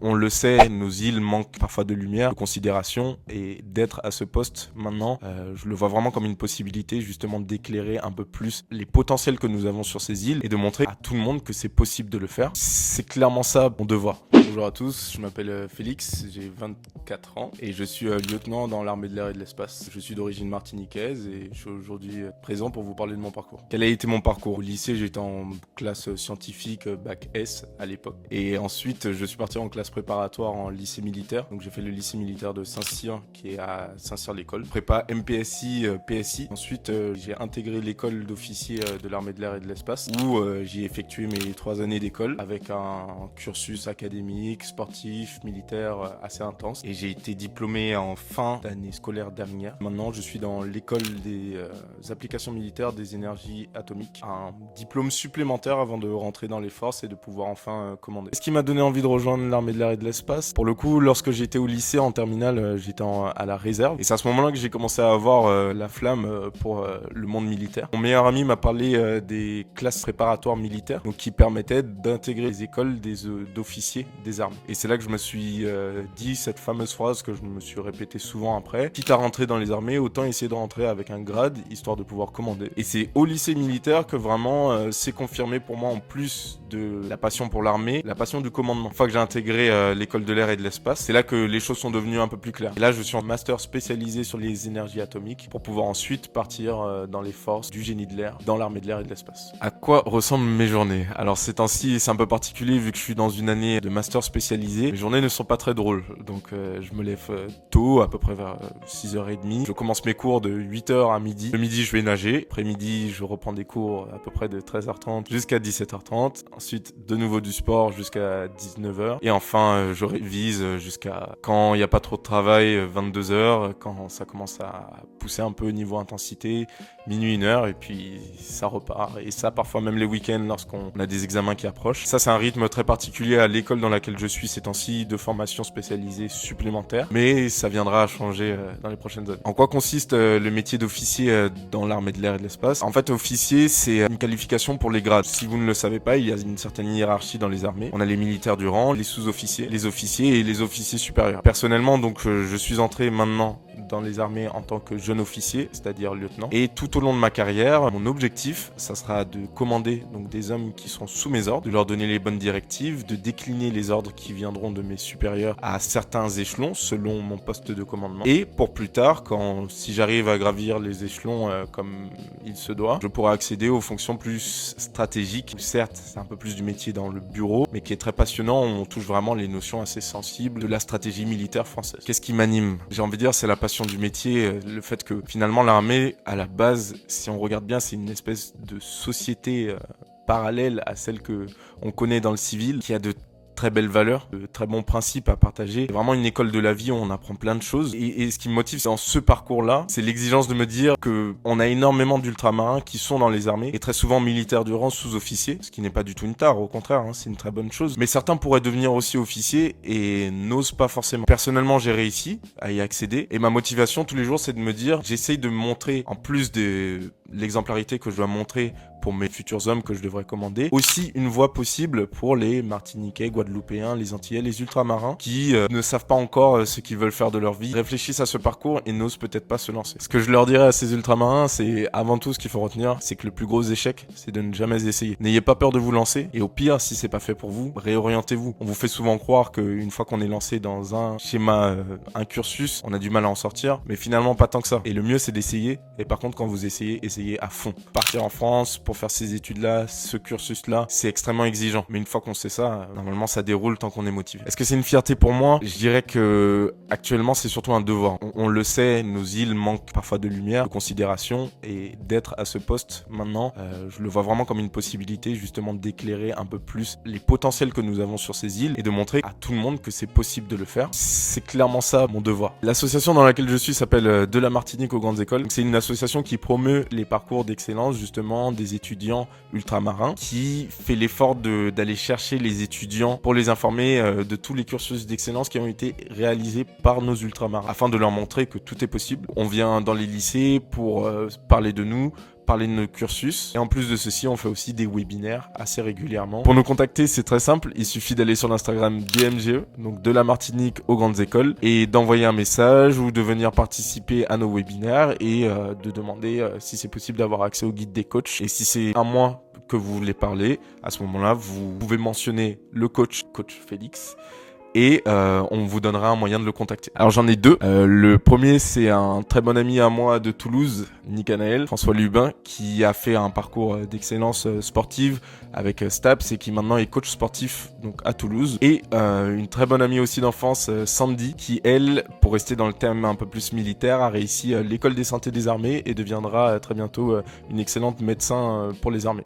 On le sait, nos îles manquent parfois de lumière, de considération, et d'être à ce poste maintenant, je le vois vraiment comme une possibilité justement d'éclairer un peu plus les potentiels que nous avons sur ces îles et de montrer à tout le monde que c'est possible de le faire. C'est clairement ça mon devoir. Bonjour à tous, je m'appelle Félix, j'ai 24 ans et je suis lieutenant dans l'armée de l'air et de l'espace. Je suis d'origine martiniquaise et je suis aujourd'hui présent pour vous parler de mon parcours. Quel a été mon parcours? Au lycée, j'étais en classe scientifique, bac S à l'époque. Et ensuite, je suis parti en classe préparatoire en lycée militaire. Donc j'ai fait le lycée militaire de Saint-Cyr qui est à Saint-Cyr-l'École. Prépa MPSI, PSI. Ensuite, j'ai intégré l'école d'officier de l'armée de l'air et de l'espace où j'ai effectué mes 3 années d'école avec un cursus académique, sportif, militaire assez intense. Et j'ai été diplômé en fin d'année scolaire dernière. Maintenant, je suis dans l'école des applications militaires des énergies atomiques. Un diplôme supplémentaire avant de rentrer dans les forces et de pouvoir enfin commander. Ce qui m'a donné envie de rejoindre l'armée de l'air et de l'espace, pour le coup, lorsque j'étais au lycée en terminale, j'étais à la réserve. Et c'est à ce moment-là que j'ai commencé à avoir la flamme pour le monde militaire. Mon meilleur ami m'a parlé des classes préparatoires militaires, donc qui permettaient d'intégrer les écoles d'officiers des armées. Et c'est là que je me suis dit cette fameuse phrase que je me suis répétée souvent après: quitte à rentrer dans les armées, autant essayer de rentrer avec un grade, histoire de pouvoir commander. Et c'est au lycée militaire que vraiment c'est confirmé pour moi, en plus de la passion pour l'armée, la passion du commandement. Une fois que j'ai intégré l'école de l'air et de l'espace, c'est là que les choses sont devenues un peu plus claires. Et là, je suis en master spécialisé sur les énergies atomiques pour pouvoir ensuite partir dans les forces du génie de l'air, dans l'armée de l'air et de l'espace. À quoi ressemblent mes journées? Alors ces temps-ci, c'est un peu particulier vu que je suis dans une année de master spécialisé. Mes journées ne sont pas très drôles, donc je me lève tôt, à peu près vers 6h30. Je commence mes cours de 8h à midi. Le midi, je vais nager. Après-midi, je reprends des cours à peu près de 13h30 jusqu'à 17h30. Ensuite, de nouveau du sport jusqu'à 19h. Et enfin, je révise jusqu'à quand il n'y a pas trop de travail, 22h. Quand ça commence à pousser un peu niveau intensité, minuit, 1h. Et puis, ça repart. Et ça, parfois même les week-ends lorsqu'on a des examens qui approchent. Ça, c'est un rythme très particulier à l'école dans laquelle je suis ces temps-ci, de formation spécialisée supplémentaire. Mais ça viendra à changer dans les prochaines années. En quoi consiste le métier d'officier dans l'armée de l'air et de l'espace? En fait, officier, c'est une qualification pour les grades. Si vous ne le savez pas, il y a une certaine hiérarchie dans les armées. On a les militaires du rang, les sous-officiers, les officiers et les officiers supérieurs. Personnellement, donc, je suis entré maintenant dans les armées en tant que jeune officier, c'est-à-dire lieutenant. Et tout au long de ma carrière, mon objectif, ça sera de commander donc des hommes qui sont sous mes ordres, de leur donner les bonnes directives, de décliner les ordres qui viendront de mes supérieurs à certains échelons selon mon poste de commandement. Et pour plus tard, si j'arrive à gravir les échelons comme il se doit, je pourrai accéder aux fonctions plus stratégiques. Certes, c'est un peu plus du métier dans le bureau, mais qui est très passionnant. On touche vraiment les notions assez sensibles de la stratégie militaire française. Qu'est-ce qui m'anime? J'ai envie de dire, c'est la passion du métier, le fait que finalement l'armée, à la base, si on regarde bien, c'est une espèce de société parallèle à celle que on connaît dans le civil, qui a de très belles valeurs, de très bons principes à partager. C'est vraiment une école de la vie où on apprend plein de choses. Et ce qui me motive dans ce parcours-là, c'est l'exigence de me dire que on a énormément d'ultramarins qui sont dans les armées et très souvent militaires du rang, sous-officiers, ce qui n'est pas du tout une tare, au contraire, c'est une très bonne chose. Mais certains pourraient devenir aussi officiers et n'osent pas forcément. Personnellement, j'ai réussi à y accéder et ma motivation tous les jours, c'est de me dire, j'essaye de me montrer, en plus de l'exemplarité que je dois montrer pour mes futurs hommes que je devrais commander, aussi une voie possible pour les Martiniquais, Guadeloupéens, les Antillais, les ultramarins qui ne savent pas encore ce qu'ils veulent faire de leur vie, réfléchissent à ce parcours et n'osent peut-être pas se lancer. Ce que je leur dirais à ces ultramarins, c'est avant tout ce qu'il faut retenir, c'est que le plus gros échec, c'est de ne jamais essayer. N'ayez pas peur de vous lancer et au pire, si c'est pas fait pour vous, réorientez-vous. On vous fait souvent croire qu'une fois qu'on est lancé dans un schéma, un cursus, on a du mal à en sortir, mais finalement pas tant que ça. Et le mieux, c'est d'essayer. Et par contre, quand vous essayez à fond. Partir en France pour faire ces études-là, ce cursus-là, c'est extrêmement exigeant. Mais une fois qu'on sait ça, normalement, ça déroule tant qu'on est motivé. Est-ce que c'est une fierté pour moi? Je dirais que actuellement, c'est surtout un devoir. On le sait, nos îles manquent parfois de lumière, de considération, et d'être à ce poste maintenant, je le vois vraiment comme une possibilité justement d'éclairer un peu plus les potentiels que nous avons sur ces îles et de montrer à tout le monde que c'est possible de le faire. C'est clairement ça mon devoir. L'association dans laquelle je suis s'appelle De la Martinique aux grandes écoles. C'est une association qui promeut les parcours d'excellence justement des étudiants ultramarins, qui fait l'effort d'aller chercher les étudiants pour les informer de tous les cursus d'excellence qui ont été réalisés par nos ultramarins afin de leur montrer que tout est possible. On vient dans les lycées pour parler de nous, parler de nos cursus. Et en plus de ceci, on fait aussi des webinaires assez régulièrement. Pour nous contacter, c'est très simple. Il suffit d'aller sur l'Instagram DMGE, donc de la Martinique aux grandes écoles, et d'envoyer un message ou de venir participer à nos webinaires et de demander si c'est possible d'avoir accès au guide des coachs. Et si c'est un mois que vous voulez parler, à ce moment-là, vous pouvez mentionner le coach Félix, et on vous donnera un moyen de le contacter. Alors j'en ai deux. Le premier, c'est un très bon ami à moi de Toulouse, Nicanaël, François Lubin, qui a fait un parcours d'excellence sportive avec STAPS et qui maintenant est coach sportif donc à Toulouse. Et une très bonne amie aussi d'enfance, Sandy, qui elle, pour rester dans le thème un peu plus militaire, a réussi l'école des santé des armées et deviendra très bientôt une excellente médecin pour les armées.